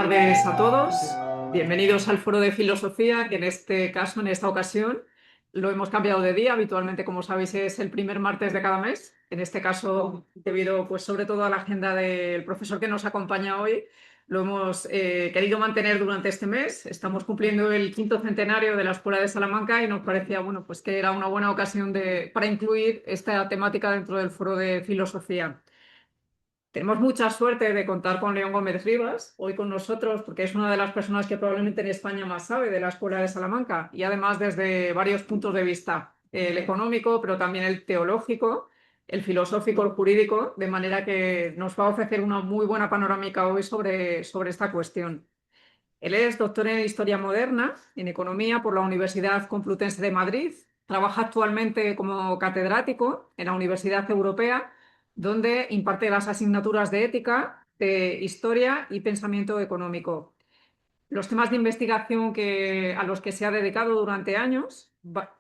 tardes a todos. Bienvenidos al Foro de Filosofía, que en este caso, en esta ocasión, lo hemos cambiado de día. Habitualmente, como sabéis, es el primer martes de cada mes. En este caso, debido pues, sobre todo a la agenda del profesor que nos acompaña hoy, lo hemos querido mantener durante este mes. Estamos cumpliendo el 5º centenario de la Escuela de Salamanca y nos parecía bueno, pues, que era una buena ocasión para incluir esta temática dentro del Foro de Filosofía. Tenemos mucha suerte de contar con León Gómez Rivas hoy con nosotros porque es una de las personas que probablemente en España más sabe de la Escuela de Salamanca y además desde varios puntos de vista, el económico, pero también el teológico, el filosófico, el jurídico, de manera que nos va a ofrecer una muy buena panorámica hoy sobre esta cuestión. Él es doctor en Historia Moderna, en Economía por la Universidad Complutense de Madrid. Trabaja actualmente como catedrático en la Universidad Europea, donde imparte las asignaturas de Ética, de Historia y Pensamiento Económico. Los temas de investigación a los que se ha dedicado durante años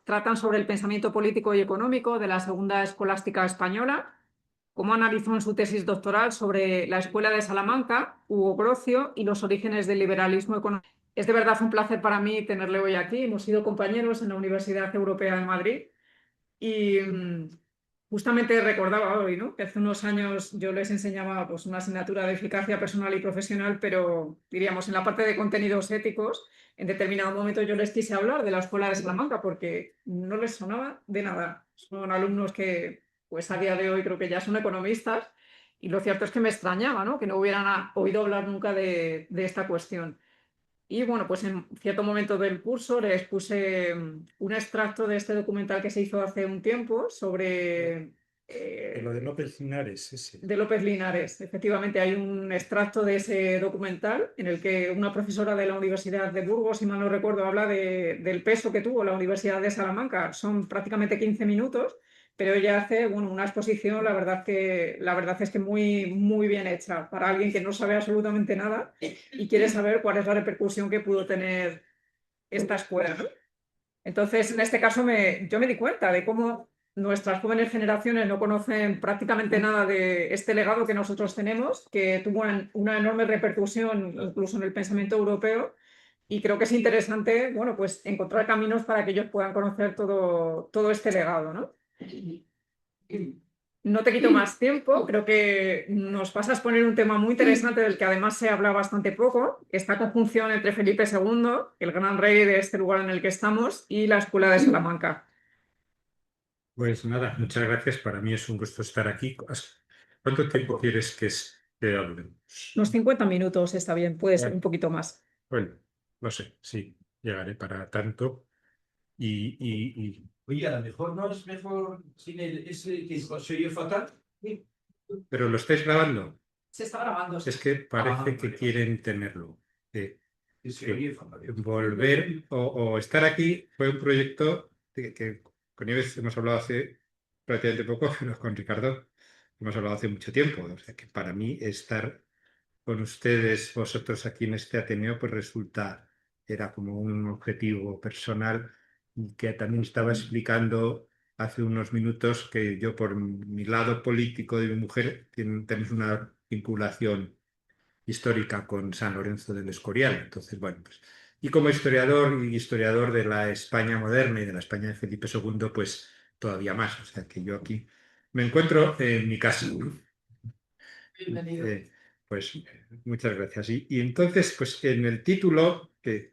tratan sobre el pensamiento político y económico de la Segunda Escolástica Española, cómo analizó en su tesis doctoral sobre la Escuela de Salamanca, Hugo Grocio y los orígenes del liberalismo económico. Es de verdad un placer para mí tenerle hoy aquí. Hemos sido compañeros en la Universidad Europea de Madrid y justamente recordaba hoy, ¿no?, que hace unos años yo les enseñaba pues, una asignatura de eficacia personal y profesional, pero diríamos en la parte de contenidos éticos, en determinado momento yo les quise hablar de la Escuela de Salamanca porque no les sonaba de nada. Son alumnos que pues a día de hoy creo que ya son economistas y lo cierto es que me extrañaba, ¿no?, que no hubieran oído hablar nunca de esta cuestión. Y bueno, pues en cierto momento del curso les puse un extracto de este documental que se hizo hace un tiempo sobre... Lo de López Linares, ese. De López Linares. Efectivamente, hay un extracto de ese documental en el que una profesora de la Universidad de Burgos, si mal no recuerdo, habla del peso que tuvo la Universidad de Salamanca. Son prácticamente 15 minutos, pero ella hace bueno, una exposición, la verdad es que muy, muy bien hecha para alguien que no sabe absolutamente nada y quiere saber cuál es la repercusión que pudo tener esta escuela, ¿no? Entonces, en este caso, yo me di cuenta de cómo nuestras jóvenes generaciones no conocen prácticamente nada de este legado que nosotros tenemos, que tuvo una enorme repercusión incluso en el pensamiento europeo, y creo que es interesante, bueno, pues encontrar caminos para que ellos puedan conocer todo este legado, ¿no? No te quito más tiempo, creo que nos vas a exponer un tema muy interesante del que además se habla bastante poco, esta conjunción entre Felipe II, el gran rey de este lugar en el que estamos, y la Escuela de Salamanca. Pues nada, muchas gracias. Para mí es un gusto estar aquí. ¿Cuánto tiempo quieres que hablemos? Unos 50 minutos está bien, puede ser un poquito más. Bueno, no sé, sí, llegaré para tanto. Oye, a lo mejor no es mejor sin ese que se oye fatal. ¿Pero lo estáis grabando? Se está grabando. Es que parece que vale. quieren tenerlo. Se oye fatal. Volver o estar aquí fue un proyecto que con Nieves hemos hablado hace relativamente poco, pero con Ricardo hemos hablado hace mucho tiempo. O sea que para mí estar con ustedes, vosotros aquí en este Ateneo, pues era como un objetivo personal que también estaba explicando hace unos minutos que yo por mi lado político de mi mujer tenemos una vinculación histórica con San Lorenzo del Escorial. Entonces, bueno, pues, y como historiador de la España moderna y de la España de Felipe II, pues todavía más. O sea que yo aquí me encuentro en mi casa. Bienvenido. Pues muchas gracias. Y entonces, pues en el título, que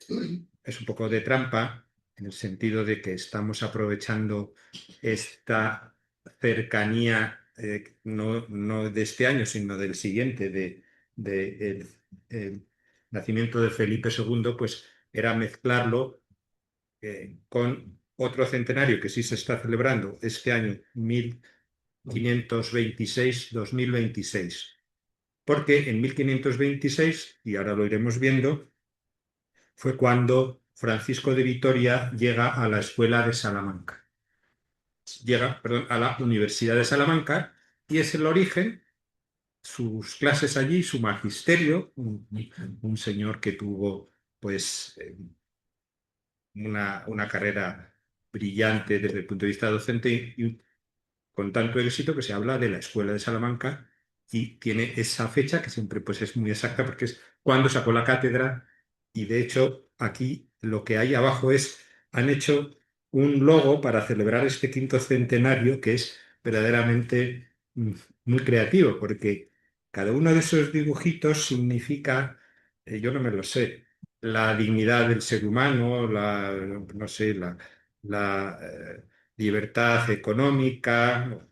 es un poco de trampa, en el sentido de que estamos aprovechando esta cercanía, no de este año, sino del siguiente, el nacimiento de Felipe II, pues era mezclarlo con otro centenario que sí se está celebrando este año, 1526-2026. Porque en 1526, y ahora lo iremos viendo, fue cuando Francisco de Vitoria llega a la Escuela de Salamanca. Llega, perdón, a la Universidad de Salamanca y es el origen, sus clases allí, su magisterio, un señor que tuvo pues una carrera brillante desde el punto de vista docente y con tanto éxito que se habla de la Escuela de Salamanca y tiene esa fecha que siempre pues, es muy exacta porque es cuando sacó la cátedra y de hecho aquí lo que hay abajo han hecho un logo para celebrar este quinto centenario que es verdaderamente muy creativo porque cada uno de esos dibujitos significa, yo no me lo sé, la dignidad del ser humano, no sé, la libertad económica,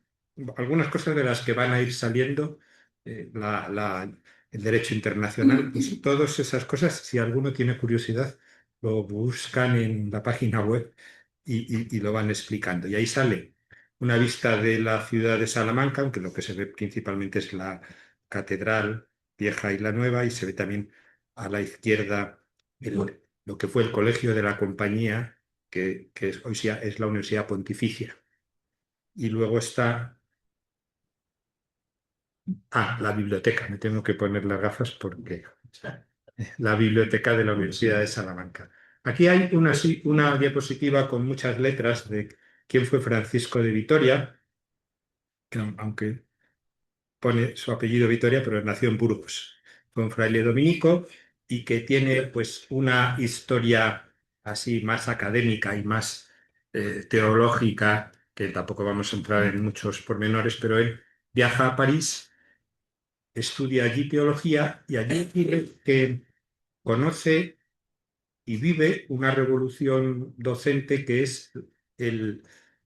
algunas cosas de las que van a ir saliendo, el derecho internacional, pues todas esas cosas, si alguno tiene curiosidad, lo buscan en la página web y lo van explicando. Y ahí sale una vista de la ciudad de Salamanca, aunque lo que se ve principalmente es la catedral vieja y la nueva, y se ve también a la izquierda lo que fue el colegio de la compañía, hoy es la Universidad Pontificia. Y luego está la biblioteca. Me tengo que poner las gafas porque la biblioteca de la Universidad de Salamanca. Aquí hay una diapositiva con muchas letras de quién fue Francisco de Vitoria, que aunque pone su apellido Vitoria, pero nació en Burgos. Fue un fraile dominico y que tiene pues una historia así más académica y más teológica, que tampoco vamos a entrar en muchos pormenores, pero él viaja a París, estudia allí teología y allí dice que conoce y vive una revolución docente que es el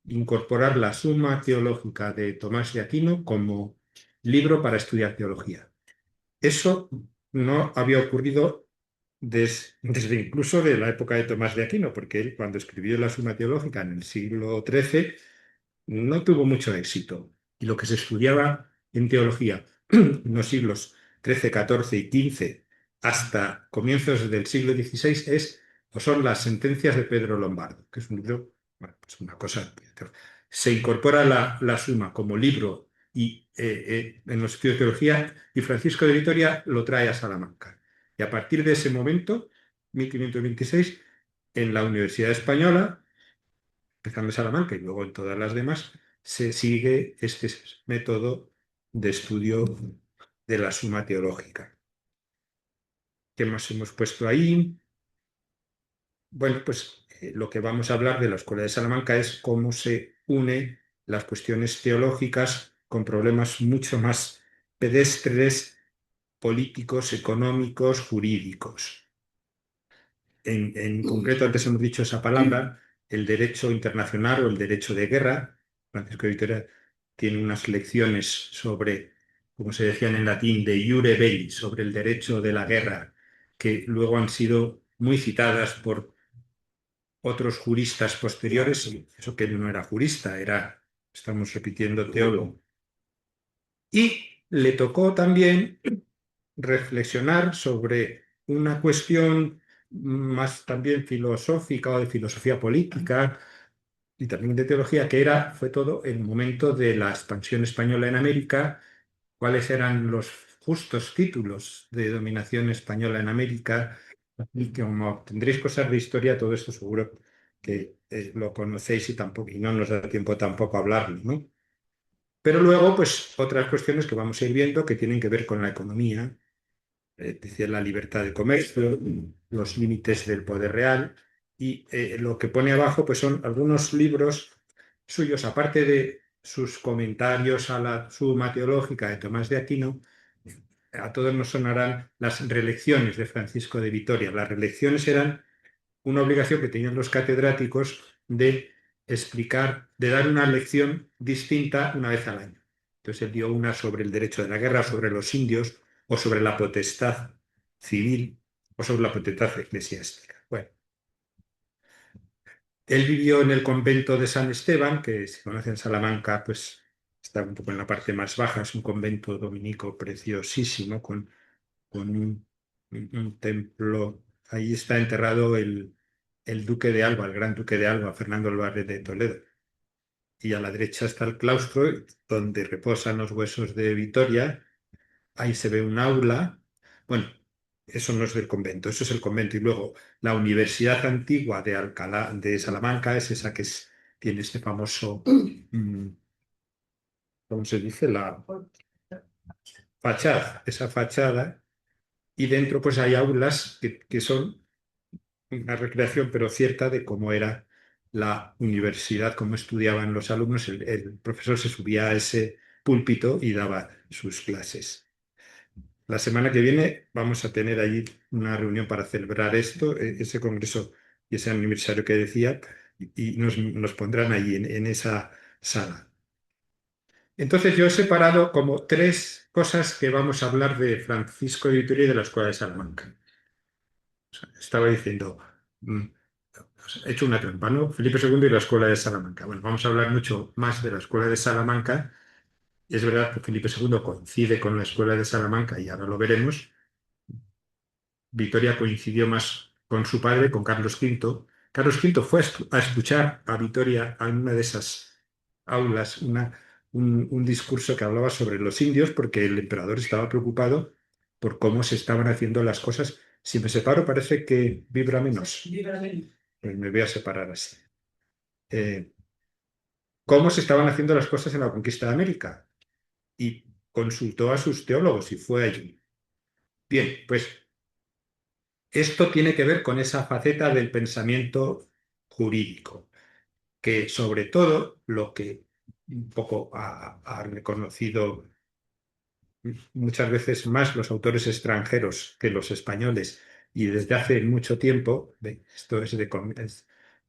incorporar la Suma Teológica de Tomás de Aquino como libro para estudiar teología. Eso no había ocurrido desde incluso de la época de Tomás de Aquino, porque él cuando escribió la Suma Teológica en el siglo XIII no tuvo mucho éxito. Y lo que se estudiaba en teología en los siglos XIII, XIV y XV hasta comienzos del siglo XVI o son las sentencias de Pedro Lombardo, que es un libro, bueno, pues una cosa. Se incorpora la Suma como libro en los estudios de teología y Francisco de Vitoria lo trae a Salamanca. Y a partir de ese momento, 1526, en la Universidad Española, empezando en Salamanca y luego en todas las demás, se sigue este método de estudio de la Suma Teológica. ¿Qué más hemos puesto ahí? Bueno, pues lo que vamos a hablar de la Escuela de Salamanca es cómo se une las cuestiones teológicas con problemas mucho más pedestres, políticos, económicos, jurídicos. En concreto, antes hemos dicho esa palabra, el derecho internacional o el derecho de guerra. Francisco de Vitoria tiene unas lecciones sobre, como se decían en latín, de iure belli, sobre el derecho de la guerra, que luego han sido muy citadas por otros juristas posteriores, y eso que él no era jurista, estamos repitiendo, teólogo. Y le tocó también reflexionar sobre una cuestión más también filosófica o de filosofía política y también de teología, fue todo el momento de la expansión española en América, cuáles eran los justos títulos de dominación española en América, y que como tendréis cosas de historia, todo esto seguro que lo conocéis y no nos da tiempo tampoco a hablarlo, ¿no? Pero luego, pues otras cuestiones que vamos a ir viendo que tienen que ver con la economía, decía la libertad de comercio, los límites del poder real, y lo que pone abajo pues son algunos libros suyos, aparte de sus comentarios a la Suma Teológica de Tomás de Aquino. A todos nos sonarán las relecciones de Francisco de Vitoria. Las relecciones eran una obligación que tenían los catedráticos de explicar, de dar una lección distinta una vez al año. Entonces él dio una sobre el derecho de la guerra, sobre los indios, o sobre la potestad civil, o sobre la potestad eclesiástica. Bueno, él vivió en el convento de San Esteban, que si conocen Salamanca, pues está un poco en la parte más baja, es un convento dominico preciosísimo, con un templo. Ahí está enterrado el duque de Alba, el gran duque de Alba, Fernando Álvarez de Toledo. Y a la derecha está el claustro, donde reposan los huesos de Vitoria. Ahí se ve un aula. Bueno, eso no es del convento, eso es el convento. Y luego la Universidad Antigua de Alcalá, de Salamanca, es esa que tiene este famoso, ¿cómo se dice? esa fachada, y dentro pues hay aulas que son una recreación, pero cierta, de cómo era la universidad, cómo estudiaban los alumnos. El profesor se subía a ese púlpito y daba sus clases. La semana que viene vamos a tener allí una reunión para celebrar esto, ese congreso y ese aniversario que decía, y nos pondrán allí en esa sala. Entonces yo he separado como tres cosas que vamos a hablar de Francisco de Vitoria y de la Escuela de Salamanca. O sea, estaba diciendo, he hecho una trampa, ¿no? Felipe II y la Escuela de Salamanca. Bueno, vamos a hablar mucho más de la Escuela de Salamanca. Es verdad que Felipe II coincide con la Escuela de Salamanca y ahora lo veremos. Vitoria coincidió más con su padre, con Carlos V. Carlos V fue a escuchar a Vitoria en una de esas aulas, un discurso que hablaba sobre los indios, porque el emperador estaba preocupado por cómo se estaban haciendo las cosas. Si me separo, parece que vibra menos. Pues me voy a separar así. Cómo se estaban haciendo las cosas en la conquista de América. Y consultó a sus teólogos y fue allí. Bien, pues esto tiene que ver con esa faceta del pensamiento jurídico, que sobre todo lo que un poco ha reconocido muchas veces más los autores extranjeros que los españoles, y desde hace mucho tiempo, esto es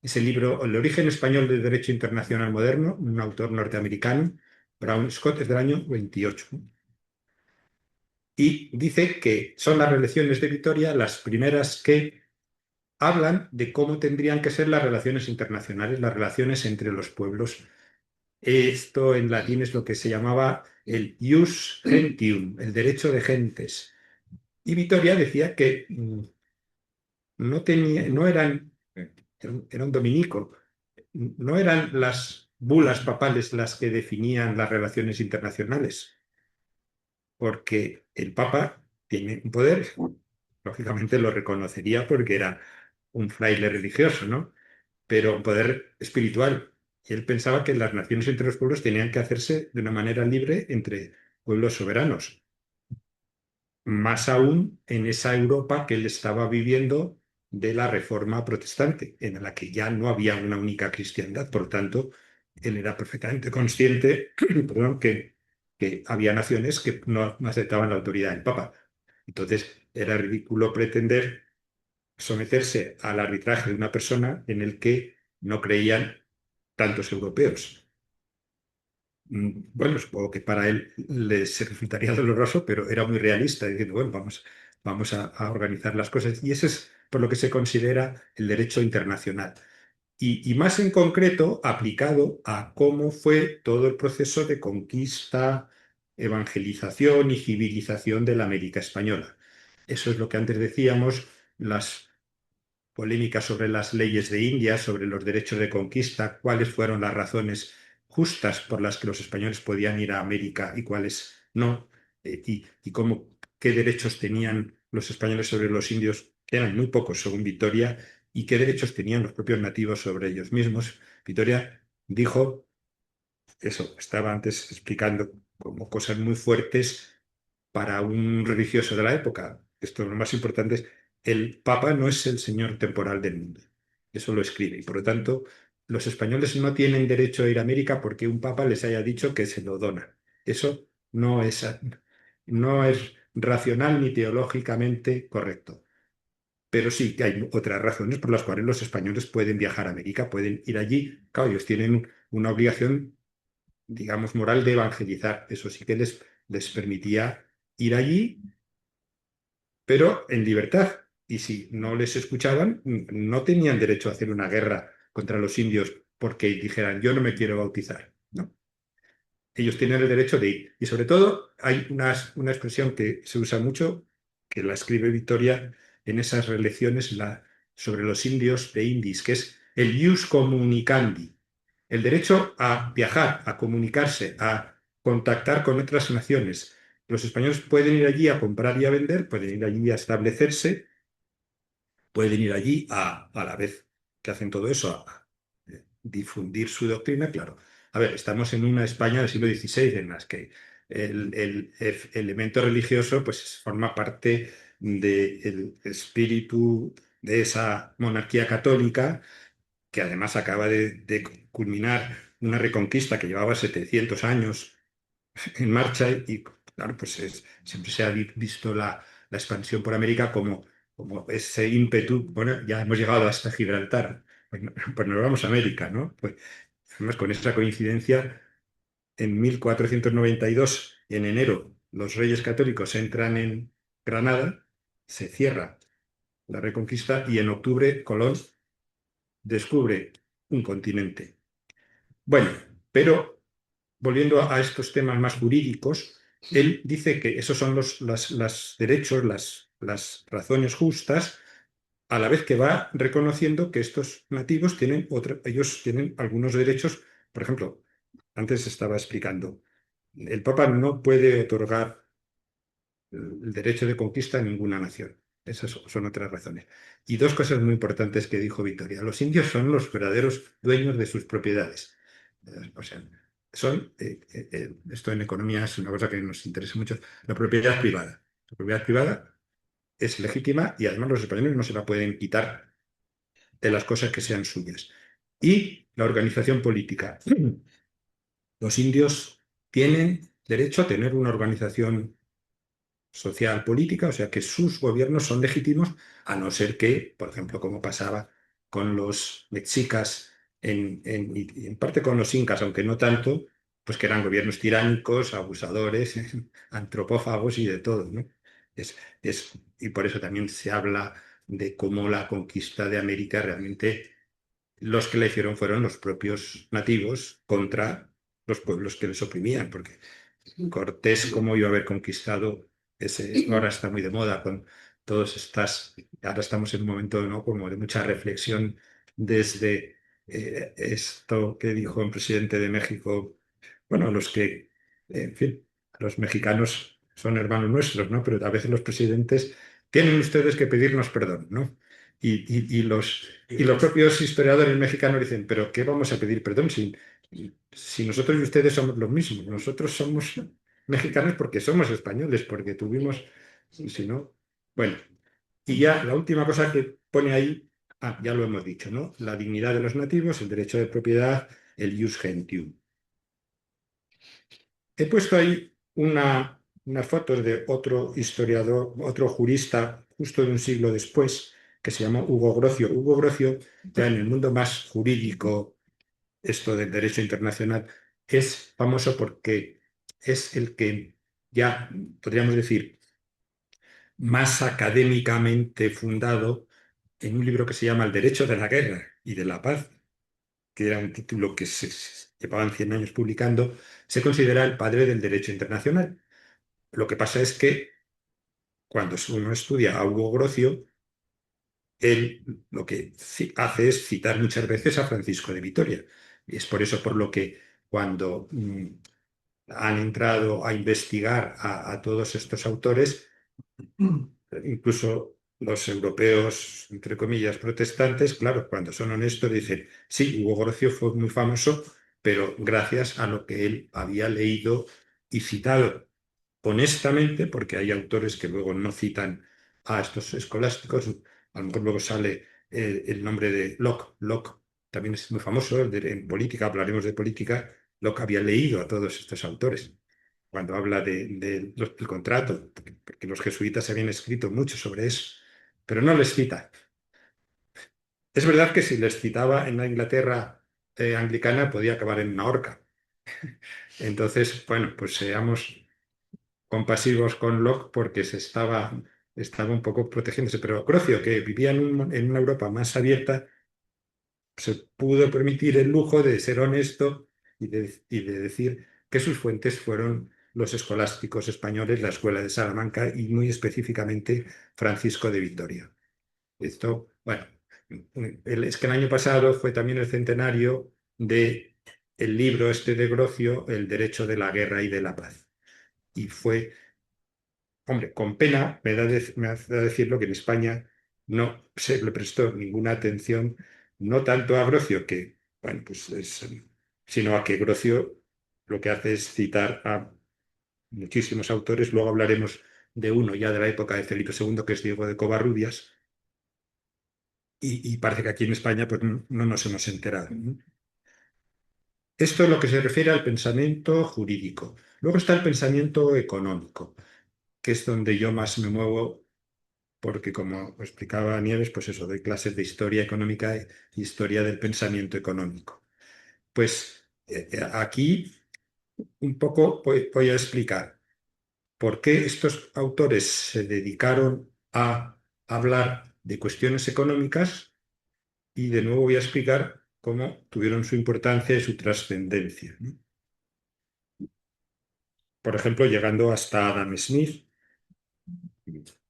ese libro, El origen español del derecho internacional moderno, un autor norteamericano, Brown Scott, es del año 28. Y dice que son las relaciones de Vitoria las primeras que hablan de cómo tendrían que ser las relaciones internacionales, las relaciones entre los pueblos. Esto en latín es lo que se llamaba el ius gentium, el derecho de gentes. Y Vitoria decía que no eran, era un dominico, no eran las bulas papales las que definían las relaciones internacionales, porque el Papa tiene un poder, lógicamente lo reconocería porque era un fraile religioso, ¿no? Pero un poder espiritual. Y él pensaba que las naciones entre los pueblos tenían que hacerse de una manera libre entre pueblos soberanos. Más aún en esa Europa que él estaba viviendo de la Reforma protestante, en la que ya no había una única cristiandad. Por tanto, él era perfectamente consciente, perdón, que había naciones que no aceptaban la autoridad del Papa. Entonces, era ridículo pretender someterse al arbitraje de una persona en el que no creían tantos europeos. Bueno, supongo que para él les resultaría doloroso, pero era muy realista, diciendo, bueno, vamos a organizar las cosas. Y eso es por lo que se considera el derecho internacional. Y más en concreto, aplicado a cómo fue todo el proceso de conquista, evangelización y civilización de la América española. Eso es lo que antes decíamos, las polémicas sobre las leyes de India, sobre los derechos de conquista, cuáles fueron las razones justas por las que los españoles podían ir a América y cuáles no, y qué derechos tenían los españoles sobre los indios, que eran muy pocos según Vitoria, y qué derechos tenían los propios nativos sobre ellos mismos. Vitoria dijo, eso, estaba antes explicando como cosas muy fuertes para un religioso de la época. Esto lo más importante es, el Papa no es el señor temporal del mundo. Eso lo escribe. Y por lo tanto, los españoles no tienen derecho a ir a América porque un Papa les haya dicho que se lo dona. Eso no es racional ni teológicamente correcto. Pero sí que hay otras razones por las cuales los españoles pueden viajar a América, pueden ir allí. Claro, ellos tienen una obligación, digamos, moral de evangelizar. Eso sí que les permitía ir allí, pero en libertad. Y si no les escuchaban, no tenían derecho a hacer una guerra contra los indios porque dijeran, yo no me quiero bautizar. No. Ellos tienen el derecho de ir. Y sobre todo hay una expresión que se usa mucho, que la escribe Victoria en esas relecciones sobre los indios de Indis, que es el ius communicandi, el derecho a viajar, a comunicarse, a contactar con otras naciones. Los españoles pueden ir allí a comprar y a vender, pueden ir allí a establecerse, pueden ir allí a la vez que hacen todo eso, a difundir su doctrina, claro. A ver, estamos en una España del siglo XVI en las que el elemento religioso pues forma parte del espíritu de esa monarquía católica que además acaba de culminar una reconquista que llevaba 700 años en marcha y claro, pues siempre se ha visto la expansión por América como ese ímpetu. Bueno, ya hemos llegado hasta Gibraltar, pues nos vamos a América, ¿no? Pues además con esa coincidencia, en 1492, en enero, los Reyes Católicos entran en Granada, se cierra la reconquista y en octubre Colón descubre un continente. Bueno, pero volviendo a estos temas más jurídicos, él dice que esos son los derechos, las razones justas, a la vez que va reconociendo que estos nativos tienen ellos tienen algunos derechos. Por ejemplo, antes estaba explicando, el Papa no puede otorgar el derecho de conquista a ninguna nación. Esas son otras razones. Y dos cosas muy importantes que dijo Victoria. Los indios son los verdaderos dueños de sus propiedades. O sea, esto en economía es una cosa que nos interesa mucho, la propiedad privada. La propiedad privada es legítima y además los españoles no se la pueden quitar de las cosas que sean suyas. Y la organización política. Los indios tienen derecho a tener una organización social política, o sea que sus gobiernos son legítimos, a no ser que, por ejemplo, como pasaba con los mexicas y en parte con los incas, aunque no tanto, pues que eran gobiernos tiránicos, abusadores, antropófagos y de todo, ¿no? Y por eso también se habla de cómo la conquista de América realmente los que la hicieron fueron los propios nativos contra los pueblos que les oprimían, porque Cortés, cómo iba a haber conquistado ese, ahora está muy de moda con todas estas, ahora estamos en un momento, ¿no?, como de mucha reflexión desde esto que dijo el presidente de México, bueno, los que, en fin, los mexicanos son hermanos nuestros, ¿no? Pero a veces los presidentes tienen ustedes que pedirnos perdón, ¿no? Y los propios historiadores mexicanos dicen, pero ¿qué vamos a pedir perdón si nosotros y ustedes somos los mismos? Nosotros somos mexicanos porque somos españoles, porque tuvimos, si no, bueno, y ya la última cosa que pone ahí, ya lo hemos dicho, ¿no? La dignidad de los nativos, el derecho de propiedad, el jus gentium. He puesto ahí unas fotos de otro historiador, otro jurista, justo de un siglo después, que se llamó Hugo Grocio. Hugo Grocio, ya en el mundo más jurídico, esto del derecho internacional, es famoso porque es el que ya, podríamos decir, más académicamente fundado en un libro que se llama El derecho de la guerra y de la paz, que era un título que se llevaban 100 años publicando. Se considera el padre del derecho internacional. Lo que pasa es que cuando uno estudia a Hugo Grocio, él lo que hace es citar muchas veces a Francisco de Vitoria. Y es por eso por lo que cuando han entrado a investigar a todos estos autores, incluso los europeos, entre comillas, protestantes, claro, cuando son honestos dicen, sí, Hugo Grocio fue muy famoso, pero gracias a lo que él había leído y citado honestamente, porque hay autores que luego no citan a estos escolásticos, a lo mejor luego sale el nombre de Locke. Locke también es muy famoso, en política, hablaremos de política. Locke había leído a todos estos autores cuando habla del contrato, porque los jesuitas habían escrito mucho sobre eso, pero no les cita. Es verdad que si les citaba en la Inglaterra anglicana podía acabar en una horca. Entonces, bueno, pues seamos compasivos con Locke porque estaba un poco protegiéndose. Pero Grocio, que vivía en una Europa más abierta, se pudo permitir el lujo de ser honesto y de decir que sus fuentes fueron los escolásticos españoles, la Escuela de Salamanca y muy específicamente Francisco de Vitoria. Esto, bueno, es que el año pasado fue también el centenario de el libro este de Grocio, El derecho de la guerra y de la paz. Y fue, hombre, con pena me hace decirlo que en España no se le prestó ninguna atención, no tanto a Grocio, que, bueno, pues sino a que Grocio lo que hace es citar a muchísimos autores, luego hablaremos de uno ya de la época de Felipe II, que es Diego de Covarrubias, y parece que aquí en España pues, no nos hemos enterado, ¿no? Esto es lo que se refiere al pensamiento jurídico. Luego está el pensamiento económico, que es donde yo más me muevo, porque como explicaba Nieves, pues eso, doy clases de historia económica e historia del pensamiento económico. Pues aquí un poco voy a explicar por qué estos autores se dedicaron a hablar de cuestiones económicas y de nuevo voy a explicar cómo tuvieron su importancia y su trascendencia, ¿no? Por ejemplo, llegando hasta Adam Smith,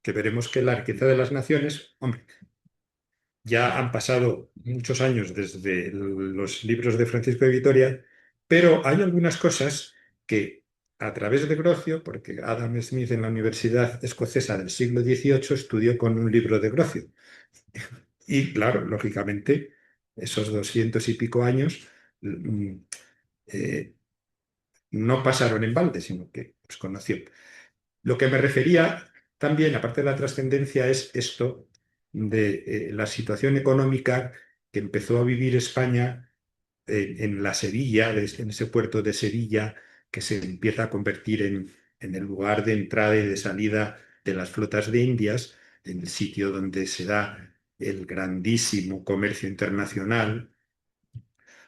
que veremos que la riqueza de las naciones, hombre, ya han pasado muchos años desde los libros de Francisco de Vitoria, pero hay algunas cosas que a través de Grocio, porque Adam Smith en la Universidad Escocesa del siglo XVIII estudió con un libro de Grocio. Y claro, lógicamente, esos 200 y pico años eh, no pasaron en balde, sino que los conoció. Lo que me refería también, aparte de la trascendencia, es esto de la situación económica que empezó a vivir España en la Sevilla, en ese puerto de Sevilla, que se empieza a convertir en el lugar de entrada y de salida de las flotas de Indias, en el sitio donde se da el grandísimo comercio internacional.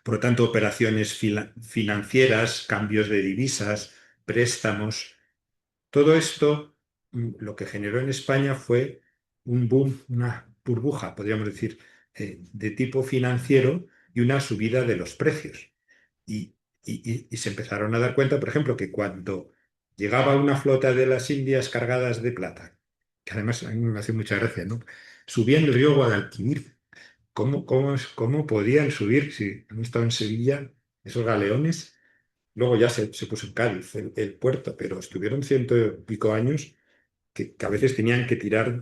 Por lo tanto, operaciones financieras, cambios de divisas, préstamos. Todo esto lo que generó en España fue un boom, una burbuja, podríamos decir, de tipo financiero y una subida de los precios. Y, y se empezaron a dar cuenta, por ejemplo, que cuando llegaba una flota de las Indias cargadas de plata, que además a mí me hace mucha gracia, ¿no? Subían el río Guadalquivir. ¿Cómo podían subir si han estado en Sevilla esos galeones? Luego ya se puso en Cádiz el puerto, pero estuvieron ciento y pico años que a veces tenían que tirar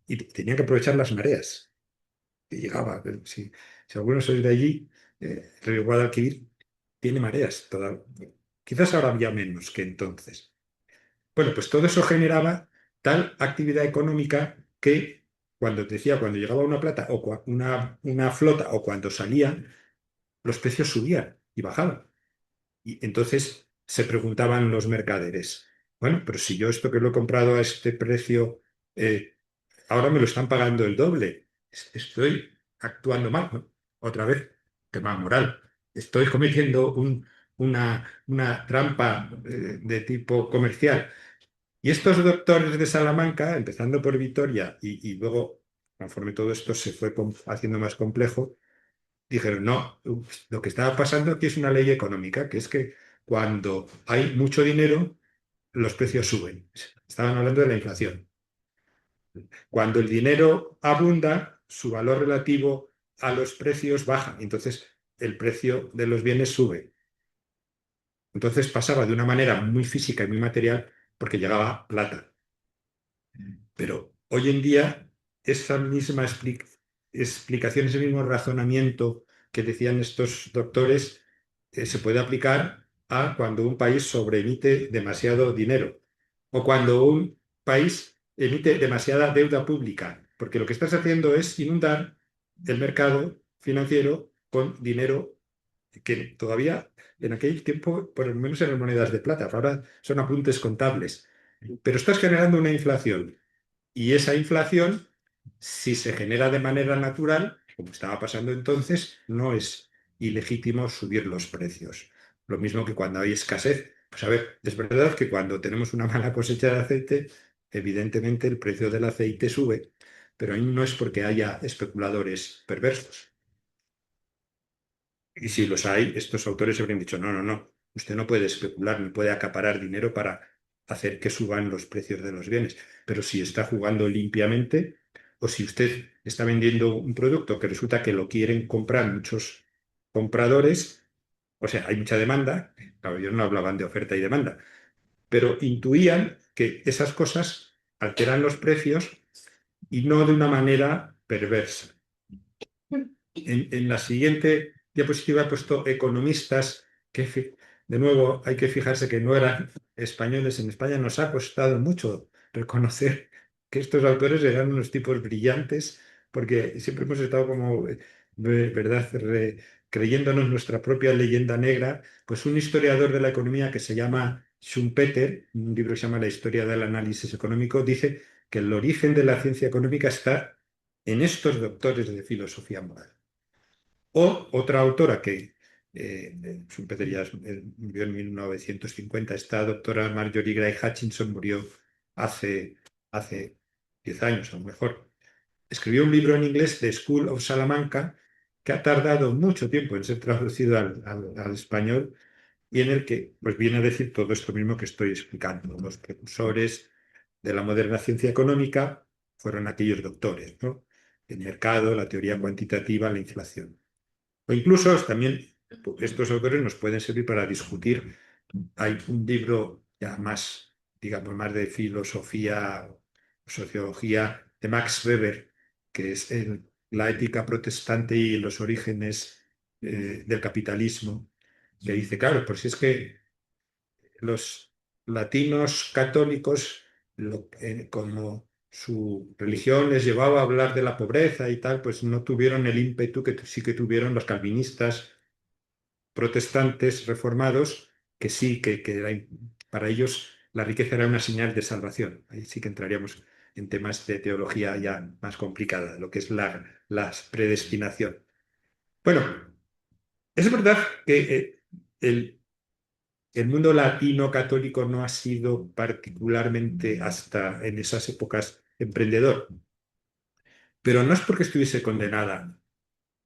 y tenían que aprovechar las mareas que llegaba. Si alguno sois de allí, el río Guadalquivir tiene mareas. Quizás ahora había menos que entonces. Bueno, pues todo eso generaba tal actividad económica que cuando te decía, cuando llegaba una plata o una flota o cuando salía, los precios subían y bajaban. Y entonces se preguntaban los mercaderes, bueno, pero si yo esto que lo he comprado a este precio, eh, ahora me lo están pagando el doble, estoy actuando mal, ¿no? Otra vez, tema moral. Estoy cometiendo una trampa de tipo comercial. Y estos doctores de Salamanca, empezando por Vitoria y luego, conforme todo esto se fue haciendo más complejo, dijeron, no, lo que estaba pasando aquí es una ley económica, que es que cuando hay mucho dinero, los precios suben. Estaban hablando de la inflación. Cuando el dinero abunda, su valor relativo a los precios baja, entonces el precio de los bienes sube. Entonces pasaba de una manera muy física y muy material porque llegaba plata. Pero hoy en día, esa misma explicación, ese mismo razonamiento que decían estos doctores, se puede aplicar a cuando un país sobreemite demasiado dinero o cuando un país emite demasiada deuda pública, porque lo que estás haciendo es inundar el mercado financiero con dinero que todavía en aquel tiempo, por lo menos eran monedas de plata, ahora son apuntes contables, pero estás generando una inflación y esa inflación, si se genera de manera natural, como estaba pasando entonces, no es ilegítimo subir los precios. Lo mismo que cuando hay escasez. Pues a ver, es verdad que cuando tenemos una mala cosecha de aceite, evidentemente el precio del aceite sube, pero ahí no es porque haya especuladores perversos. Y si los hay, estos autores habrían dicho, no, no, no, usted no puede especular ni puede acaparar dinero para hacer que suban los precios de los bienes. Pero si está jugando limpiamente o si usted está vendiendo un producto que resulta que lo quieren comprar muchos compradores, o sea, hay mucha demanda, claro, ellos no hablaban de oferta y demanda, pero intuían que esas cosas alteran los precios y no de una manera perversa. En la siguiente diapositiva he puesto economistas, que de nuevo hay que fijarse que no eran españoles en España nos ha costado mucho reconocer que estos autores eran unos tipos brillantes, porque siempre hemos estado como, ¿verdad?, creyéndonos nuestra propia leyenda negra. Pues un historiador de la economía que se llama Schumpeter, un libro que se llama La historia del análisis económico, dice que el origen de la ciencia económica está en estos doctores de filosofía moral. O otra autora que Schumpeter ya murió en 1950, esta doctora Marjorie Gray Hutchinson murió hace, hace 10 años, a lo mejor. Escribió un libro en inglés, The School of Salamanca, que ha tardado mucho tiempo en ser traducido al español y en el que pues, viene a decir todo esto mismo que estoy explicando. Los precursores de la moderna ciencia económica fueron aquellos doctores, ¿no? El mercado, la teoría cuantitativa, la inflación. O incluso también estos autores nos pueden servir para discutir. Hay un libro ya más, digamos, más de filosofía, sociología, de Max Weber, que es La ética protestante y los orígenes del capitalismo, que dice, claro, pues si es que los latinos católicos, como su religión les llevaba a hablar de la pobreza y tal, pues no tuvieron el ímpetu que sí que tuvieron los calvinistas protestantes reformados, que sí, para ellos la riqueza era una señal de salvación. Ahí sí que entraríamos en temas de teología ya más complicada, lo que es la predestinación. Bueno, es verdad que el mundo latino católico no ha sido particularmente hasta en esas épocas emprendedor, pero no es porque estuviese condenada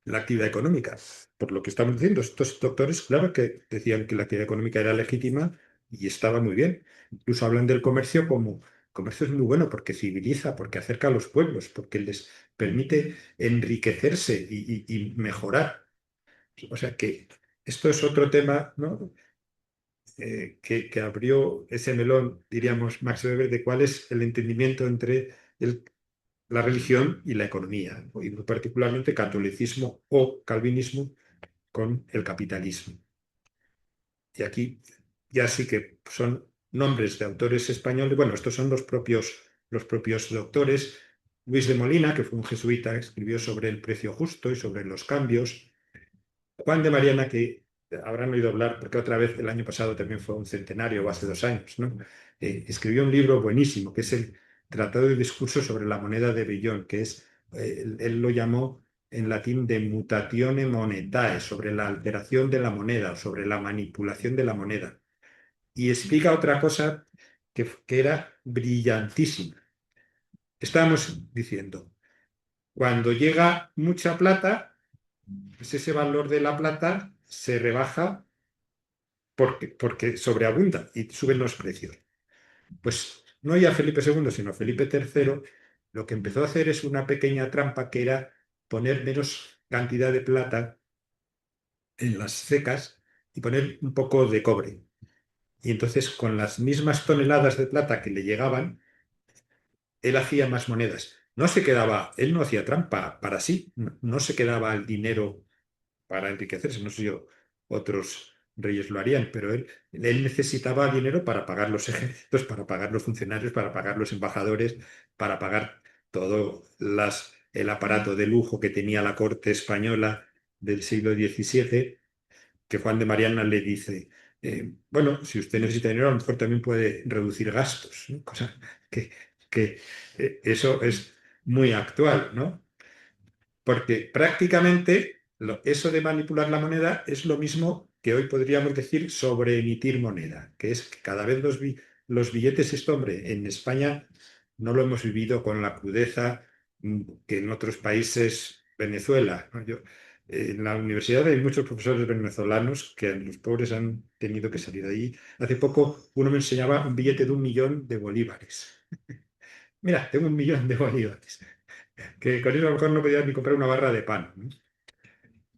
la actividad económica. Por lo que estamos diciendo, estos doctores, claro que decían que la actividad económica era legítima y estaba muy bien. Incluso hablan del comercio como comercio es muy bueno porque civiliza, porque acerca a los pueblos, porque les permite enriquecerse y mejorar. O sea que esto es otro tema, ¿no? Que abrió ese melón, diríamos, Max Weber, de cuál es el entendimiento entre la religión y la economía, ¿no? Y muy particularmente catolicismo o calvinismo con el capitalismo. Y aquí ya sí que son nombres de autores españoles. Bueno, estos son los propios doctores. Luis de Molina, que fue un jesuita, escribió sobre el precio justo y sobre los cambios. Juan de Mariana, que habrán oído hablar, porque otra vez el año pasado también fue un centenario, o hace 2 años, ¿no? Escribió un libro buenísimo, que es el Tratado de Discurso sobre la moneda de Villon, que es, él lo llamó en latín de mutatione monetae, sobre la alteración de la moneda, sobre la manipulación de la moneda. Y explica otra cosa que era brillantísima. Estábamos diciendo, cuando llega mucha plata, pues ese valor de la plata se rebaja porque sobreabunda y suben los precios. Pues no ya Felipe II, sino Felipe III, lo que empezó a hacer es una pequeña trampa que era poner menos cantidad de plata en las cecas y poner un poco de cobre. Y entonces con las mismas toneladas de plata que le llegaban, él hacía más monedas. No se quedaba, él no hacía trampa para sí, no se quedaba el dinero para enriquecerse. No sé si otros reyes lo harían, pero él necesitaba dinero para pagar los ejércitos, para pagar los funcionarios, para pagar los embajadores, para pagar todo el aparato de lujo que tenía la corte española del siglo XVII, que Juan de Mariana le dice, bueno, si usted necesita dinero, a lo mejor también puede reducir gastos, ¿no? Cosa que eso es muy actual, ¿no? Porque prácticamente eso de manipular la moneda es lo mismo que hoy podríamos decir sobre emitir moneda, que es que cada vez los billetes, esto, hombre, en España no lo hemos vivido con la crudeza que en otros países, Venezuela, ¿no? En la universidad hay muchos profesores venezolanos que los pobres han tenido que salir de ahí. Hace poco uno me enseñaba un billete de 1 millón de bolívares. Mira, tengo 1 millón de bolívares que con eso a lo mejor no podías ni comprar una barra de pan, ¿no?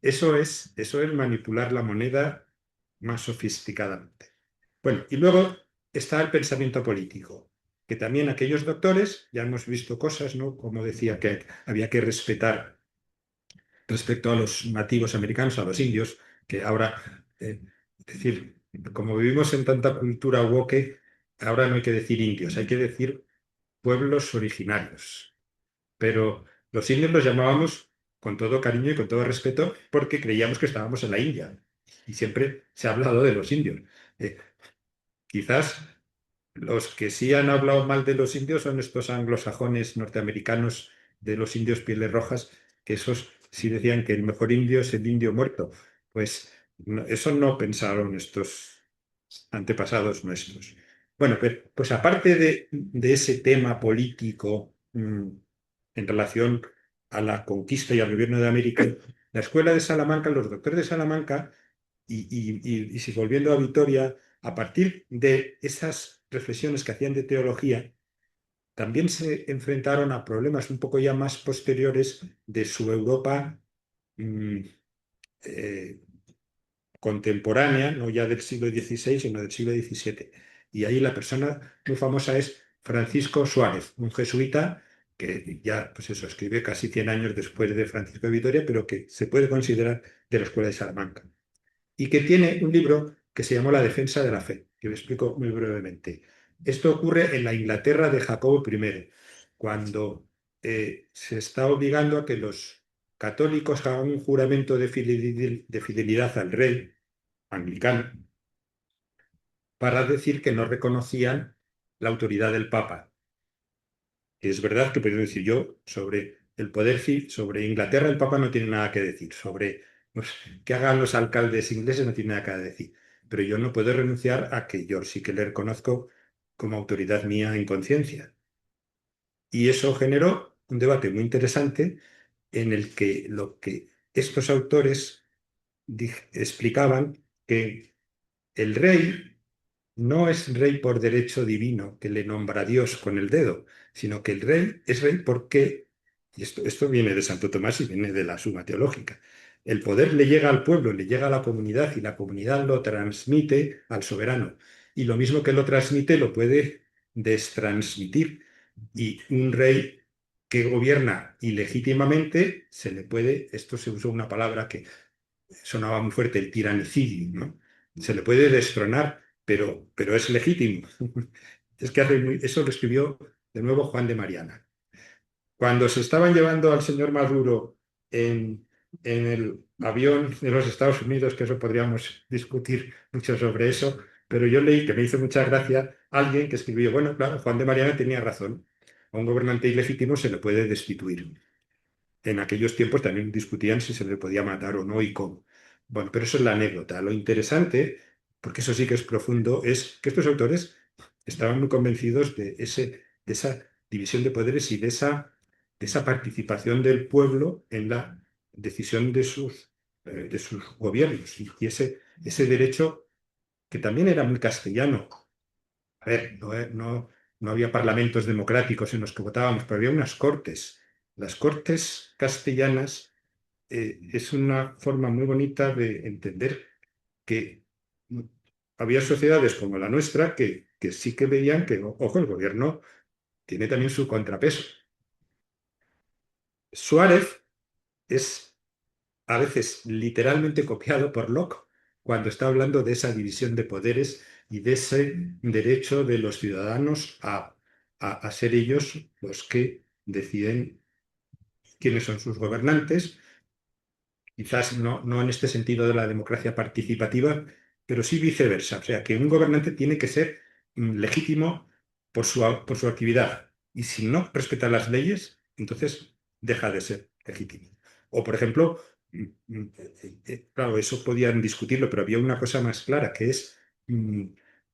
Eso es manipular la moneda más sofisticadamente. Bueno, y luego está el pensamiento político, que también aquellos doctores, ya hemos visto cosas, ¿no? Como decía que había que respetar respecto a los nativos americanos, a los indios, que ahora, es decir, como vivimos en tanta cultura woke, ahora no hay que decir indios, hay que decir pueblos originarios. Pero los indios los llamábamos con todo cariño y con todo respeto porque creíamos que estábamos en la India. Y siempre se ha hablado de los indios. Eh, Quizás los que sí han hablado mal de los indios son estos anglosajones norteamericanos de los indios pieles rojas, que esos sí decían que el mejor indio es el indio muerto. Pues eso no pensaron estos antepasados nuestros. Bueno, pues aparte de ese tema político en relación a la conquista y al gobierno de América, la escuela de Salamanca, los doctores de Salamanca, y si volviendo a Vitoria, a partir de esas reflexiones que hacían de teología, también se enfrentaron a problemas un poco ya más posteriores de su Europa mm, eh, contemporánea, no ya del siglo XVI, sino del siglo XVII. Y ahí la persona muy famosa es Francisco Suárez, un jesuita que ya, pues eso, escribe casi 100 años después de Francisco de Vitoria, pero que se puede considerar de la Escuela de Salamanca. Y que tiene un libro que se llamó La defensa de la fe, que lo explico muy brevemente. Esto ocurre en la Inglaterra de Jacobo I, cuando se está obligando a que los católicos hagan un juramento de fidelidad al rey anglicano para decir que no reconocían la autoridad del Papa. Es verdad que puedo decir yo sobre el poder sobre Inglaterra el Papa no tiene nada que decir, sobre pues, qué hagan los alcaldes ingleses no tiene nada que decir, pero yo no puedo renunciar a que yo sí que le reconozco como autoridad mía en conciencia. Y eso generó un debate muy interesante en el que lo que estos autores explicaban que el rey no es rey por derecho divino que le nombra Dios con el dedo, sino que el rey es rey porque, y esto viene de Santo Tomás y viene de la Suma Teológica, el poder le llega al pueblo, le llega a la comunidad y la comunidad lo transmite al soberano. Y lo mismo que lo transmite lo puede destransmitir. Y un rey que gobierna ilegítimamente, se le puede, esto se usó una palabra que sonaba muy fuerte, el tiranicidio, ¿no? Se le puede destronar, pero es legítimo. Es que eso lo escribió de nuevo Juan de Mariana. Cuando se estaban llevando al señor Maduro en el avión de los Estados Unidos, que eso podríamos discutir mucho sobre eso, pero yo leí que me hizo mucha gracia alguien que escribió, bueno, claro, Juan de Mariana tenía razón, a un gobernante ilegítimo se le puede destituir. En aquellos tiempos también discutían si se le podía matar o no y cómo. Bueno, pero eso es la anécdota. Lo interesante, porque eso sí que es profundo, es que estos autores estaban muy convencidos de esa división de poderes y de esa participación del pueblo en la decisión de sus gobiernos. Y ese derecho que también era muy castellano. A ver, no había parlamentos democráticos en los que votábamos, pero había unas cortes. Las cortes castellanas es una forma muy bonita de entender que había sociedades como la nuestra que sí que veían que, ojo, el gobierno tiene también su contrapeso. Suárez es a veces literalmente copiado por Locke cuando está hablando de esa división de poderes y de ese derecho de los ciudadanos a ser ellos los que deciden quiénes son sus gobernantes. Quizás no en este sentido de la democracia participativa, pero sí viceversa. O sea, que un gobernante tiene que ser legítimo por su actividad. Y si no respeta las leyes, entonces deja de ser legítimo. O, por ejemplo, claro, eso podían discutirlo, pero había una cosa más clara, que es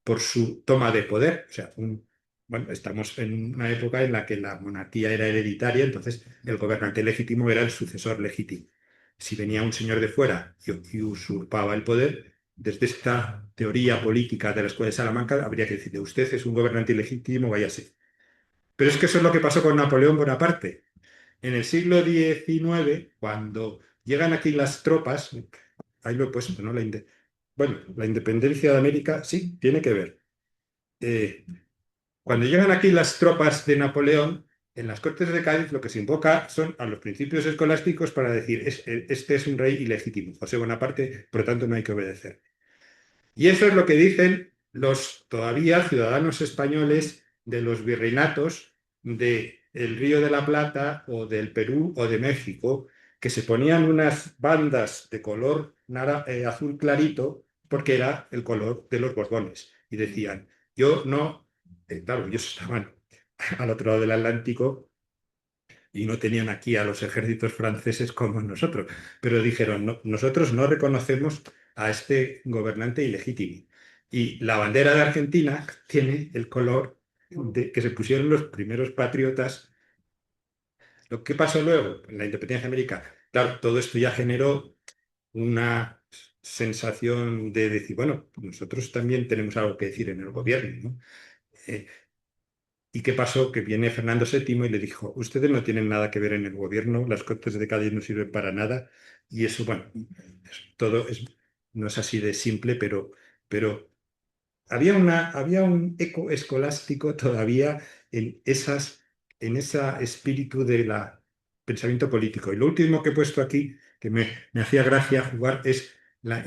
por su toma de poder. O sea, bueno, estamos en una época en la que la monarquía era hereditaria, entonces el gobernante legítimo era el sucesor legítimo. Si venía un señor de fuera y usurpaba el poder, desde esta teoría política de la Escuela de Salamanca habría que decirle, usted es un gobernante ilegítimo, váyase. Pero es que eso es lo que pasó con Napoleón Bonaparte. En el siglo XIX, cuando llegan aquí las tropas, ahí lo he puesto, ¿no? Bueno, la independencia de América sí, tiene que ver. Cuando llegan aquí las tropas de Napoleón, en las Cortes de Cádiz lo que se invoca son a los principios escolásticos para decir, este es un rey ilegítimo, José Bonaparte, por lo tanto no hay que obedecer. Y eso es lo que dicen los todavía ciudadanos españoles de los virreinatos del Río de la Plata o del Perú o de México, que se ponían unas bandas de color azul clarito porque era el color de los Borbones. Y decían, yo no, claro, ellos estaban al otro lado del Atlántico y no tenían aquí a los ejércitos franceses como nosotros, pero dijeron, "No, nosotros no reconocemos a este gobernante ilegítimo. Y la bandera de Argentina tiene el color que se pusieron los primeros patriotas. Lo que pasó luego en la independencia de América, claro, todo esto ya generó una sensación de decir, bueno, nosotros también tenemos algo que decir en el gobierno, ¿no? Eh, ¿Y qué pasó? Que viene Fernando VII y le dijo, ustedes no tienen nada que ver en el gobierno, las Cortes de Cádiz no sirven para nada. Y eso, bueno, todo no es así de simple, pero había un eco escolástico todavía en ese espíritu del pensamiento político. Y lo último que he puesto aquí, que me hacía gracia jugar, es la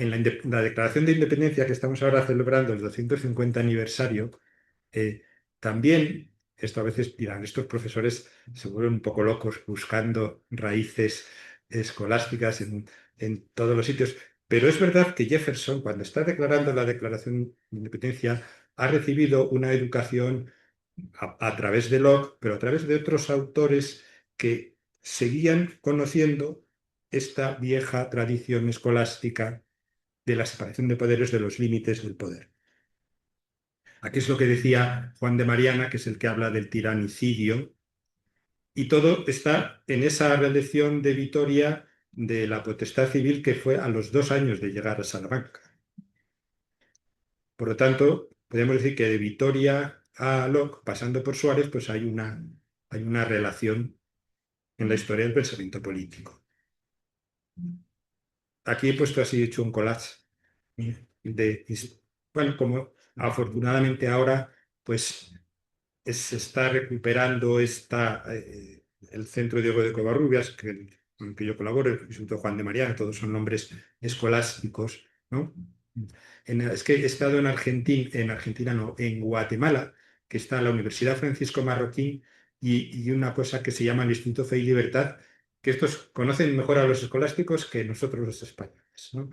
Declaración de Independencia que estamos ahora celebrando, el 250 aniversario. eh, También, esto a veces dirán, estos profesores se vuelven un poco locos buscando raíces escolásticas en todos los sitios, pero es verdad que Jefferson, cuando está declarando la Declaración de Independencia, ha recibido una educación a través de Locke, pero a través de otros autores que seguían conociendo esta vieja tradición escolástica de la separación de poderes, de los límites del poder. Aquí es lo que decía Juan de Mariana, que es el que habla del tiranicidio, y todo está en esa reelección de Vitoria de la potestad civil que fue a los 2 años de llegar a Salamanca. Por lo tanto, podemos decir que de Vitoria a Locke, pasando por Suárez, pues hay una relación en la historia del pensamiento político. Aquí he puesto así, hecho un collage de, bueno, como afortunadamente ahora, pues se está recuperando el Centro Diego de Covarrubias, con el que yo colaboro, el Instituto Juan de Mariana, todos son nombres escolásticos, ¿no? Es que he estado en Argentina no, en Guatemala, que está la Universidad Francisco Marroquín y una cosa que se llama el Instituto Fe y Libertad, que estos conocen mejor a los escolásticos que nosotros los españoles, ¿no?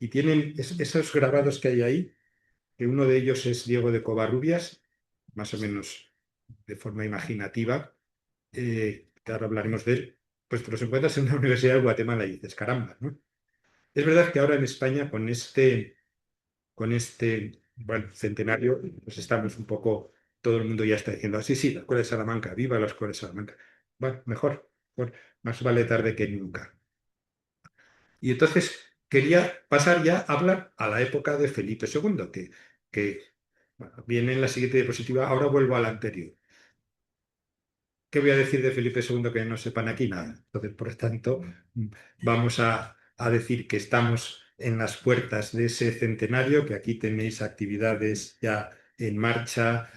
Y tienen esos grabados que hay ahí, que uno de ellos es Diego de Covarrubias, más o menos de forma imaginativa, que ahora hablaremos de él, pues te los encuentras en una universidad de Guatemala y dices, caramba, ¿no? Es verdad que ahora en España con este bueno, centenario, pues estamos un poco, todo el mundo ya está diciendo, sí, sí, la Escuela de Salamanca, viva la Escuela de Salamanca. Bueno, mejor, más vale tarde que nunca. Y entonces quería pasar ya a hablar a la época de Felipe II, que bueno, viene en la siguiente diapositiva, ahora vuelvo a la anterior. ¿Qué voy a decir de Felipe II que no sepan aquí? Nada. Entonces, por tanto, vamos a decir que estamos en las puertas de ese centenario, que aquí tenéis actividades ya en marcha,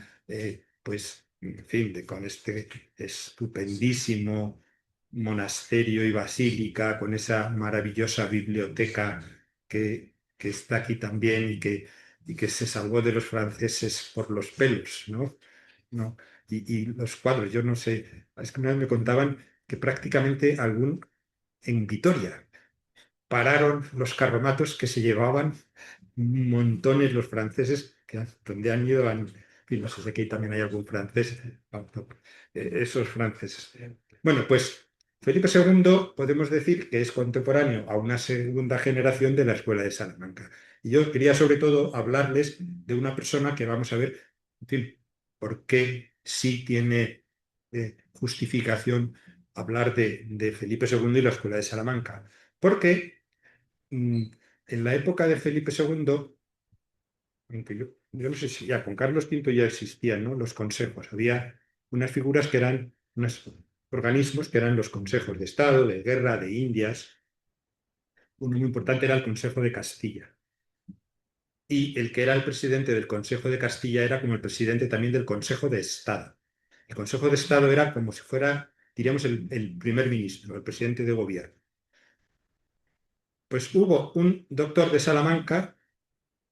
pues, en fin, con este estupendísimo monasterio y basílica, con esa maravillosa biblioteca que está aquí también y que se salvó de los franceses por los pelos, ¿no? ¿No? Y los cuadros, yo no sé, es que una vez me contaban que prácticamente en Vitoria pararon los carromatos que se llevaban montones los franceses, donde han ido, en fin, no sé si aquí también hay algún francés, esos franceses. Bueno, pues Felipe II podemos decir que es contemporáneo a una segunda generación de la Escuela de Salamanca. Y yo quería sobre todo hablarles de una persona que vamos a ver, en fin, por qué sí tiene justificación hablar de Felipe II y la Escuela de Salamanca. Porque en la época de Felipe II, aunque yo no sé si ya con Carlos V ya existían, ¿no? Los consejos. Había unas figuras que eran unos organismos que eran los consejos de Estado, de guerra, de Indias. Uno muy importante era el Consejo de Castilla. Y el que era el presidente del Consejo de Castilla era como el presidente también del Consejo de Estado. El Consejo de Estado era como si fuera, diríamos, el primer ministro, el presidente de gobierno. Pues hubo un doctor de Salamanca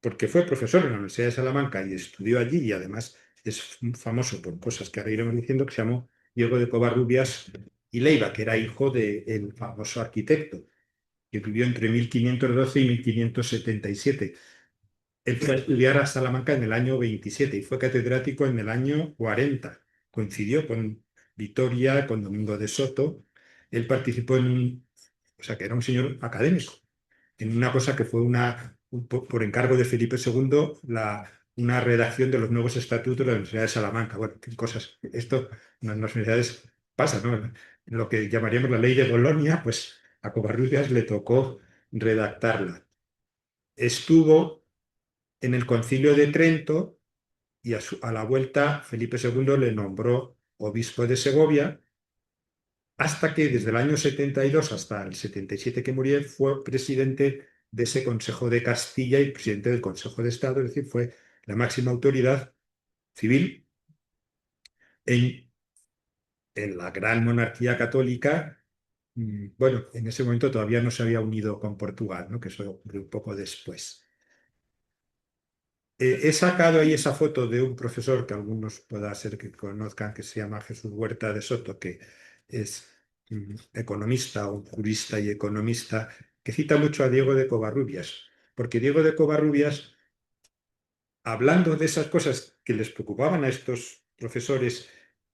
porque fue profesor en la Universidad de Salamanca y estudió allí y además es famoso por cosas que ahora iremos diciendo, que se llamó Diego de Covarrubias y Leiva, que era hijo del famoso arquitecto, que vivió entre 1512 y 1577. Él fue a estudiar a Salamanca en el año 27 y fue catedrático en el año 40. Coincidió con Vitoria, con Domingo de Soto. Él participó o sea, que era un señor académico, en una cosa que fue por encargo de Felipe II, una redacción de los nuevos estatutos de la Universidad de Salamanca. Bueno, qué cosas. Esto en las universidades pasa, ¿no? En lo que llamaríamos la ley de Bolonia, pues a Covarrubias le tocó redactarla. Estuvo en el Concilio de Trento y a la vuelta Felipe II le nombró obispo de Segovia, hasta que desde el año 72 hasta el 77 que murió fue presidente de ese Consejo de Castilla y presidente del Consejo de Estado, es decir, fue la máxima autoridad civil en, en la gran monarquía católica. Bueno, en ese momento todavía no se había unido con Portugal, ¿no? Que eso ocurrió un poco después. He sacado ahí esa foto de un profesor que algunos pueda ser que conozcan, que se llama Jesús Huerta de Soto, que es economista, un jurista y economista, que cita mucho a Diego de Covarrubias, porque Diego de Covarrubias, hablando de esas cosas que les preocupaban a estos profesores,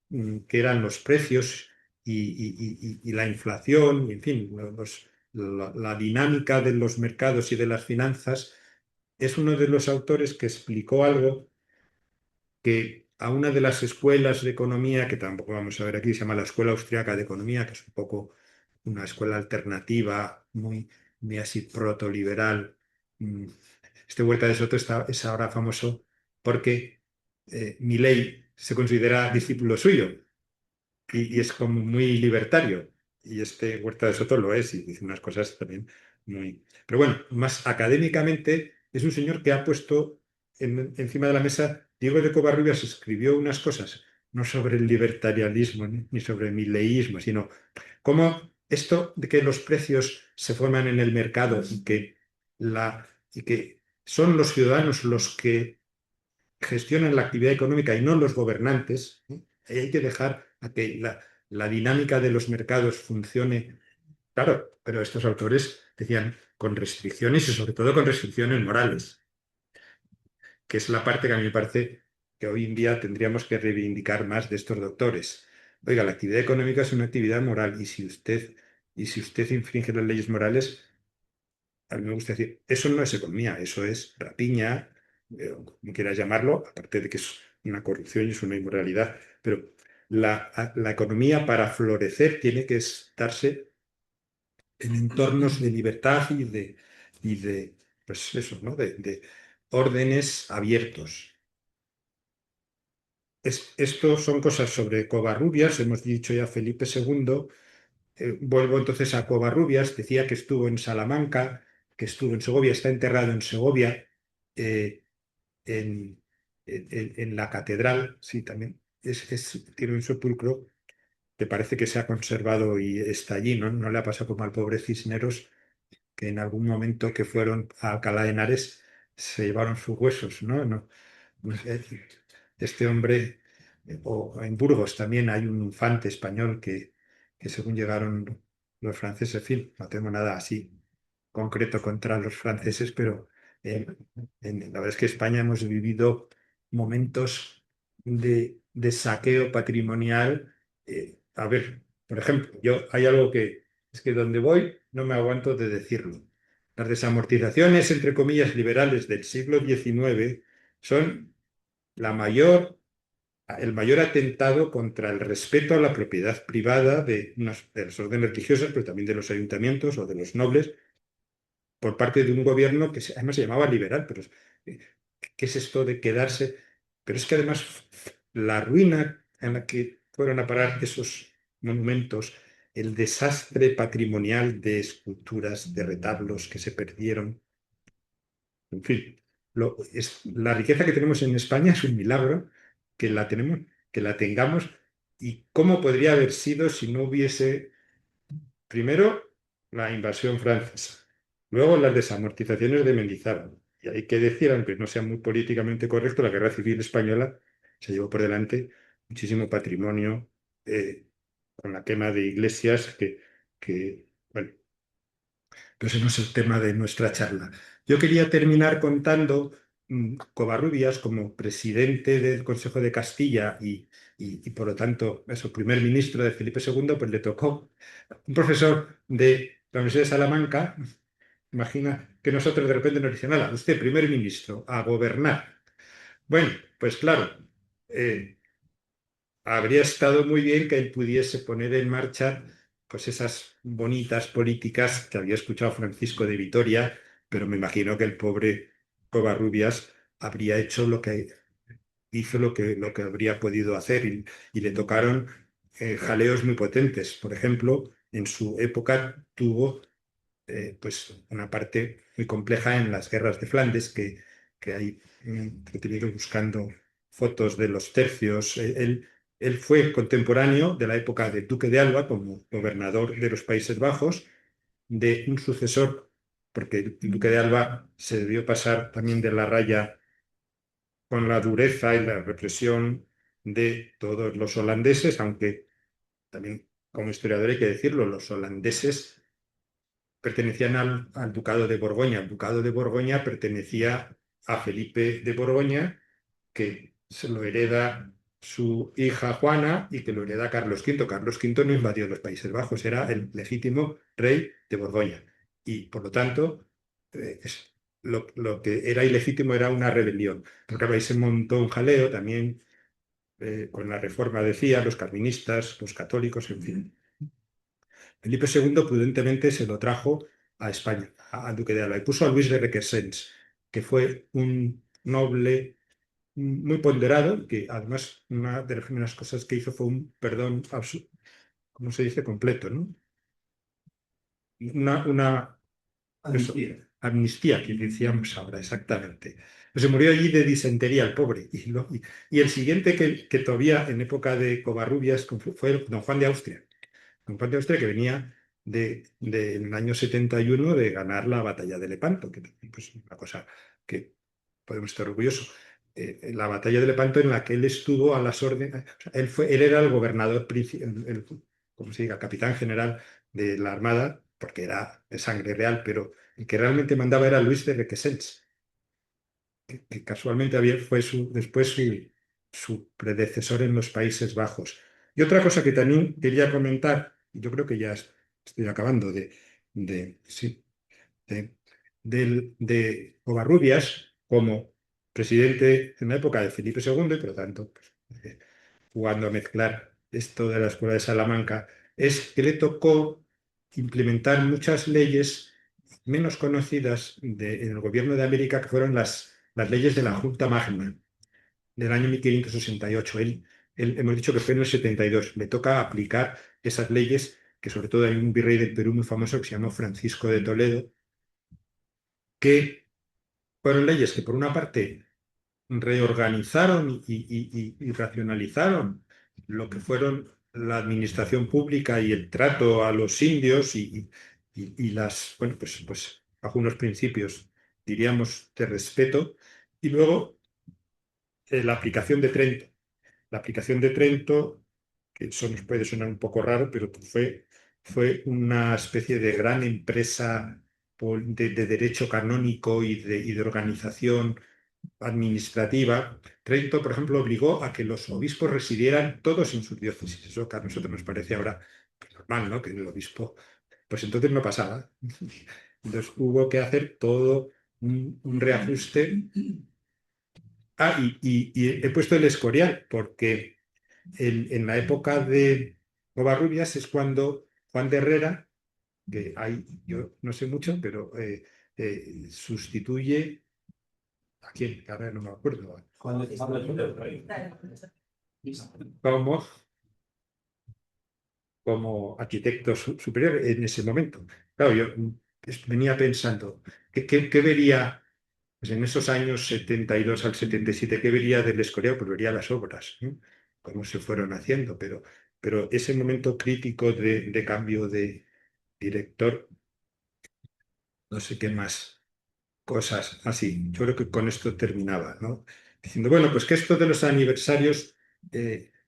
que eran los precios y la inflación, y en fin, la dinámica de los mercados y de las finanzas, es uno de los autores que explicó algo que a una de las escuelas de economía, que tampoco vamos a ver aquí, se llama la Escuela Austriaca de Economía, que es un poco una escuela alternativa, muy así protoliberal. Mm, Este Huerta de Soto es ahora famoso porque Milei se considera discípulo suyo y es como muy libertario. Y este Huerta de Soto lo es y dice unas cosas también muy... Pero bueno, más académicamente es un señor que ha puesto encima de la mesa. Diego de Covarrubias escribió unas cosas, no sobre el libertarianismo ni sobre el mileísmo, sino cómo esto de que los precios se forman en el mercado y que son los ciudadanos los que gestionan la actividad económica y no los gobernantes, ¿eh? Hay que dejar a que la dinámica de los mercados funcione. Claro, pero estos autores decían con restricciones y sobre todo con restricciones morales, que es la parte que a mí me parece que hoy en día tendríamos que reivindicar más de estos doctores. Oiga, la actividad económica es una actividad moral y si usted infringe las leyes morales, a mí me gusta decir, eso no es economía, eso es rapiña, como quieras llamarlo, aparte de que es una corrupción y es una inmoralidad, pero la economía para florecer tiene que estarse en entornos de libertad y de pues eso, ¿no? De órdenes abiertos. Esto son cosas sobre Covarrubias, hemos dicho ya Felipe II. Vuelvo entonces a Covarrubias, decía que estuvo en Salamanca, que estuvo en Segovia, está enterrado en Segovia, eh, en la catedral, sí, también tiene un sepulcro que parece que se ha conservado y está allí, ¿no? No le ha pasado como al pobre Cisneros, que en algún momento que fueron a Alcalá de Henares se llevaron sus huesos, ¿no? No, pues, este hombre, o en Burgos también hay un infante español que según llegaron los franceses, en fin, no tengo nada así concreto contra los franceses, pero eh, la verdad es que España hemos vivido momentos de saqueo patrimonial. A ver, por ejemplo, hay algo que es que donde voy no me aguanto de decirlo. Las desamortizaciones, entre comillas, liberales del siglo XIX son la mayor, el mayor atentado contra el respeto a la propiedad privada de las órdenes religiosas, pero también de los ayuntamientos o de los nobles, por parte de un gobierno que además se llamaba liberal. Pero eh, ¿qué es esto de quedarse? Pero es que además la ruina en la que fueron a parar esos monumentos, el desastre patrimonial de esculturas, de retablos que se perdieron, en fin, la riqueza que tenemos en España es un milagro que la tenemos, que la tengamos. ¿Y cómo podría haber sido si no hubiese, primero, la invasión francesa, luego las desamortizaciones de Mendizábal, Y hay que decir, aunque no sea muy políticamente correcto, la Guerra Civil Española se llevó por delante muchísimo patrimonio con la quema de iglesias bueno, pero ese no es el tema de nuestra charla. Yo quería terminar contando Covarrubias como presidente del Consejo de Castilla y, por lo tanto, eso, primer ministro de Felipe II, pues le tocó un profesor de la Universidad de Salamanca. Imagina que nosotros de repente nos dicen, "Hala, usted primer ministro, a gobernar". Bueno, pues claro, eh, habría estado muy bien que él pudiese poner en marcha pues esas bonitas políticas que había escuchado Francisco de Vitoria, pero me imagino que el pobre Covarrubias habría hecho lo que hizo, lo que habría podido hacer y le tocaron jaleos muy potentes. Por ejemplo, en su época tuvo pues una parte muy compleja en las guerras de Flandes, que hay que he tenido buscando fotos de los tercios. Él fue contemporáneo de la época del Duque de Alba como gobernador de los Países Bajos, de un sucesor, porque el Duque de Alba se debió pasar también de la raya con la dureza y la represión de todos los holandeses, aunque también como historiador hay que decirlo, los holandeses pertenecían al Ducado de Borgoña. El Ducado de Borgoña pertenecía a Felipe de Borgoña, que se lo hereda su hija Juana y que lo hereda Carlos V. Carlos V no invadió los Países Bajos, era el legítimo rey de Borgoña. Y por lo tanto, lo que era ilegítimo era una rebelión. Porque ahí se montó un jaleo también con la reforma, decía, los calvinistas, los católicos, en fin. Felipe II prudentemente se lo trajo a España, al Duque de Alba, y puso a Luis de Requesens, que fue un noble muy ponderado, que además una de las primeras cosas que hizo fue un perdón, ¿cómo se dice? Completo, ¿no? Una amnistía, que decíamos ahora, exactamente. Pues se murió allí de disentería el pobre. Y el siguiente que todavía en época de Covarrubias fue don Juan de Austria. Don Juan de Austria, que venía en el año 71 de ganar la batalla de Lepanto, que pues, una cosa que podemos estar orgullosos. La batalla de Lepanto en la que él estuvo a las órdenes, o sea, él era el gobernador, ¿cómo se diga? Capitán general de la Armada, porque era de sangre real, pero el que realmente mandaba era Luis de Requesens, que casualmente fue después su predecesor en los Países Bajos. Y otra cosa que también quería comentar, y yo creo que ya estoy acabando sí, de, de Covarrubias como presidente en la época de Felipe II, y por lo tanto, pues, jugando a mezclar esto de la Escuela de Salamanca, es que le tocó implementar muchas leyes menos conocidas en el gobierno de América, que fueron las leyes de la Junta Magna del año 1568. Hemos dicho que fue en el 72. Le toca aplicar esas leyes, que sobre todo hay un virrey del Perú muy famoso que se llamó Francisco de Toledo, que fueron leyes que por una parte reorganizaron y racionalizaron lo que fueron la administración pública y el trato a los indios bueno, pues bajo unos principios, diríamos, de respeto. Y luego la aplicación de Trento. La aplicación de Trento, que eso nos puede sonar un poco raro, pero fue una especie de gran empresa de derecho canónico y de organización administrativa. Trento, por ejemplo, obligó a que los obispos residieran todos en sus diócesis. Eso que a nosotros nos parece ahora pues, normal, ¿no? Que el obispo, pues entonces no pasaba. Entonces hubo que hacer todo un reajuste. Y he puesto el Escorial, porque en la época de Covarrubias es cuando Juan de Herrera, que hay, yo no sé mucho, pero sustituye a quién, que ahora no me acuerdo, como, como arquitecto superior en ese momento. Claro, yo venía pensando, ¿qué vería pues en esos años 72 al 77? ¿Qué vería del Escorial? Pues vería las obras, ¿no? Cómo se fueron haciendo, pero ese momento crítico de cambio de director, no sé qué más cosas así. Yo creo que con esto terminaba, ¿no? Diciendo, bueno, pues que esto de los aniversarios,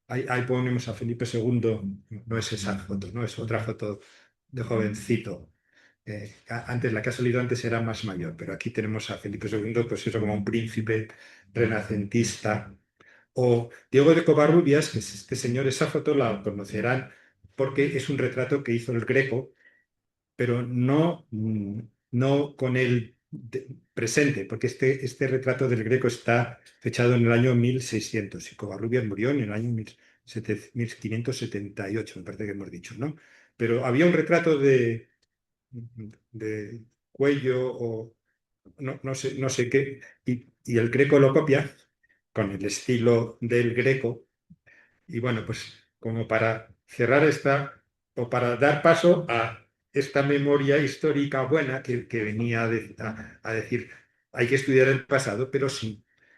ahí ponemos a Felipe II, no es esa foto, ¿no? Es otra foto de jovencito. Antes, la que ha salido antes era más mayor, pero aquí tenemos a Felipe II, pues eso, como un príncipe renacentista. O Diego de Covarrubias, que es este señor, esa foto la conocerán porque es un retrato que hizo el Greco, pero no con el presente, porque este retrato del Greco está fechado en el año 1600 y Covarrubias murió en el año 1578, me parece que hemos dicho, ¿no? Pero había un retrato de Cuello o no sé qué, y el Greco lo copia con el estilo del Greco. Y bueno, pues como para cerrar o para dar paso a esta memoria histórica buena que venía a decir, hay que estudiar el pasado, pero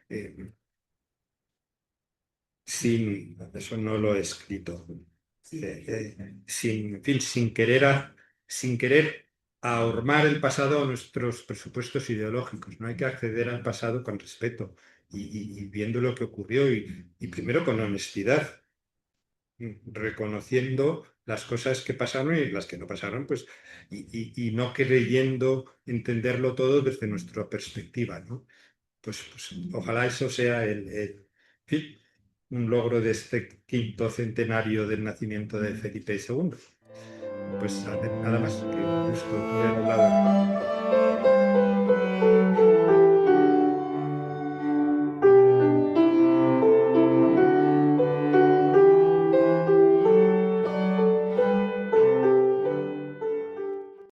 eh, eso no lo he escrito, en fin, sin querer ahormar el pasado a nuestros presupuestos ideológicos. No hay que acceder al pasado con respeto y viendo lo que ocurrió y primero con honestidad, reconociendo las cosas que pasaron y las que no pasaron, pues, y no creyendo entenderlo todo desde nuestra perspectiva, ¿no? Pues ojalá eso sea en fin, un logro de este quinto centenario del nacimiento de Felipe II. Pues nada más, que un gusto haber hablado.